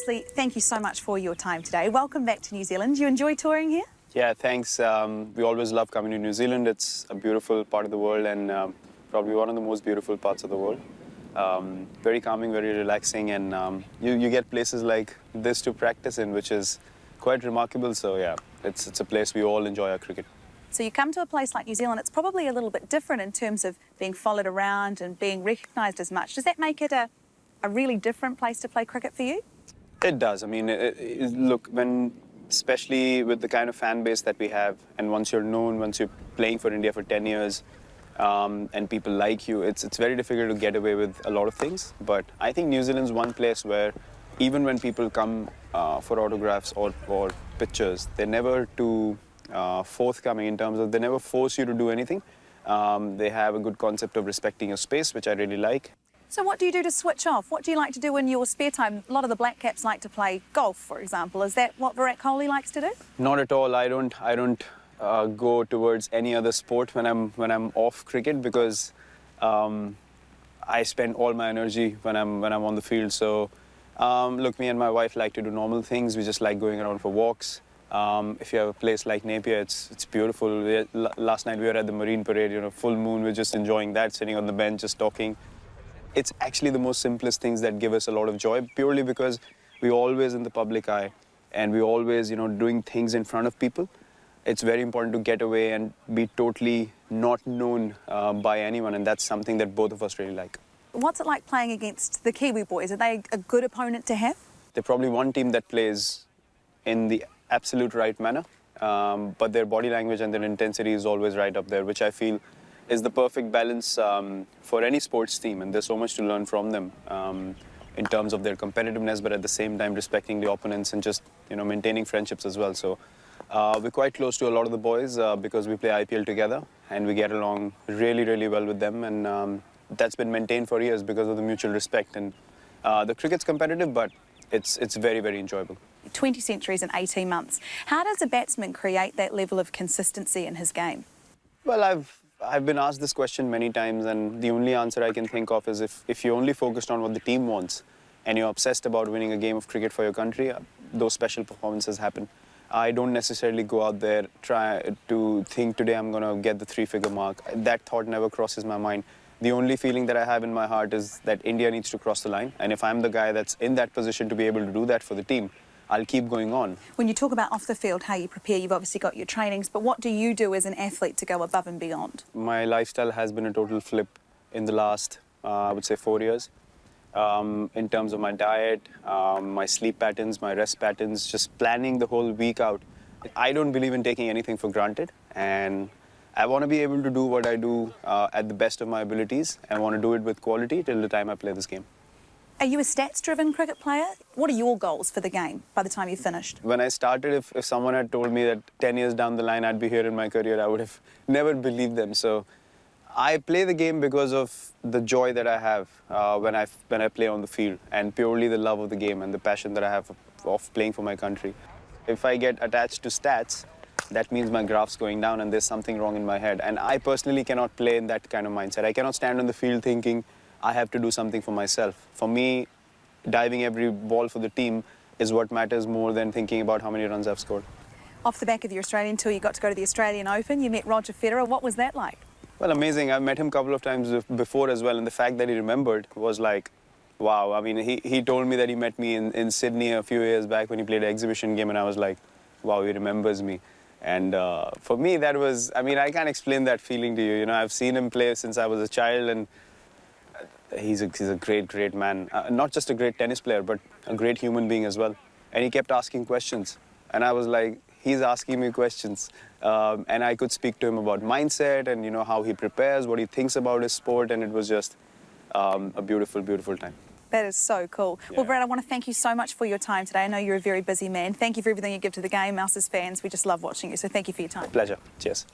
firstly, thank you so much for your time today. Welcome back to New Zealand. You enjoy touring here? Yeah, thanks. We always love coming to New Zealand. It's a beautiful part of the world and probably one of the most beautiful parts of the world. Very calming, very relaxing, and you get places like this to practice in, which is quite remarkable. So yeah, it's a place we all enjoy our cricket. So you come to a place like New Zealand, it's probably a little bit different in terms of being followed around and being recognised as much. Does that make it a really different place to play cricket for you? It does. I mean, look, especially with the kind of fan base that we have, and once you're known, once you're playing for India for 10 years, and people like you, it's very difficult to get away with a lot of things. But I think New Zealand's one place where even when people come for autographs or pictures, they're never too forthcoming in terms of they never force you to do anything. They have a good concept of respecting your space, which I really like. So what do you do to switch off? What do you like to do in your spare time? A lot of the Black Caps like to play golf, for example. Is that what Virat Kohli likes to do? Not at all. I don't go towards any other sport when I'm off cricket, because I spend all my energy when I'm on the field. So look, me and my wife like to do normal things. We just like going around for walks. If you have a place like Napier, it's beautiful. Last night we were at the Marine Parade, you know, full moon. We're just enjoying that, sitting on the bench, just talking. It's actually the most simplest things that give us a lot of joy, purely because we're always in the public eye and we're always, you know, doing things in front of people. It's very important to get away and be totally not known by anyone, and that's something that both of us really like. What's it like playing against the Kiwi boys? Are they a good opponent to have? They're probably one team that plays in the absolute right manner, but their body language and their intensity is always right up there, which I feel is the perfect balance for any sports team, and there's so much to learn from them in terms of their competitiveness, but at the same time respecting the opponents and just, you know, maintaining friendships as well. So we're quite close to a lot of the boys because we play IPL together and we get along really, really well with them, and that's been maintained for years because of the mutual respect. And the cricket's competitive, but it's very, very enjoyable. 20 centuries in 18 months. How does a batsman create that level of consistency in his game? Well, I've been asked this question many times, and the only answer I can think of is if you're only focused on what the team wants and you're obsessed about winning a game of cricket for your country, those special performances happen. I don't necessarily go out there try to think today I'm going to get the 3-figure mark. That thought never crosses my mind. The only feeling that I have in my heart is that India needs to cross the line, and if I'm the guy that's in that position to be able to do that for the team, I'll keep going on. When you talk about off the field, how you prepare, you've obviously got your trainings, but what do you do as an athlete to go above and beyond? My lifestyle has been a total flip in the last, I would say, 4 years. In terms of my diet, my sleep patterns, my rest patterns, just planning the whole week out. I don't believe in taking anything for granted, and I want to be able to do what I do at the best of my abilities. I want to do it with quality till the time I play this game. Are you a stats-driven cricket player? What are your goals for the game by the time you've finished? When I started, if someone had told me that 10 years down the line I'd be here in my career, I would have never believed them. So I play the game because of the joy that I have when I play on the field, and purely the love of the game and the passion that I have of playing for my country. If I get attached to stats, that means my graph's going down and there's something wrong in my head. And I personally cannot play in that kind of mindset. I cannot stand on the field thinking I have to do something for myself. For me, diving every ball for the team is what matters more than thinking about how many runs I've scored. Off the back of your Australian tour, you got to go to the Australian Open. You met Roger Federer. What was that like? Well, amazing. I've met him a couple of times before as well, and the fact that he remembered was like, wow. I mean, he told me that he met me in Sydney a few years back when he played an exhibition game, and I was like, wow, he remembers me. And for me, that was, I mean, I can't explain that feeling to you. You know, I've seen him play since I was a child, and he's a great, great man. Not just a great tennis player, but a great human being as well. And he kept asking questions. And I was like, he's asking me questions. And I could speak to him about mindset and, you know, how he prepares, what he thinks about his sport. And it was just a beautiful, beautiful time. That is so cool. Yeah. Well, Brad, I want to thank you so much for your time today. I know you're a very busy man. Thank you for everything you give to the game. Us as fans, we just love watching you. So thank you for your time. Pleasure. Cheers.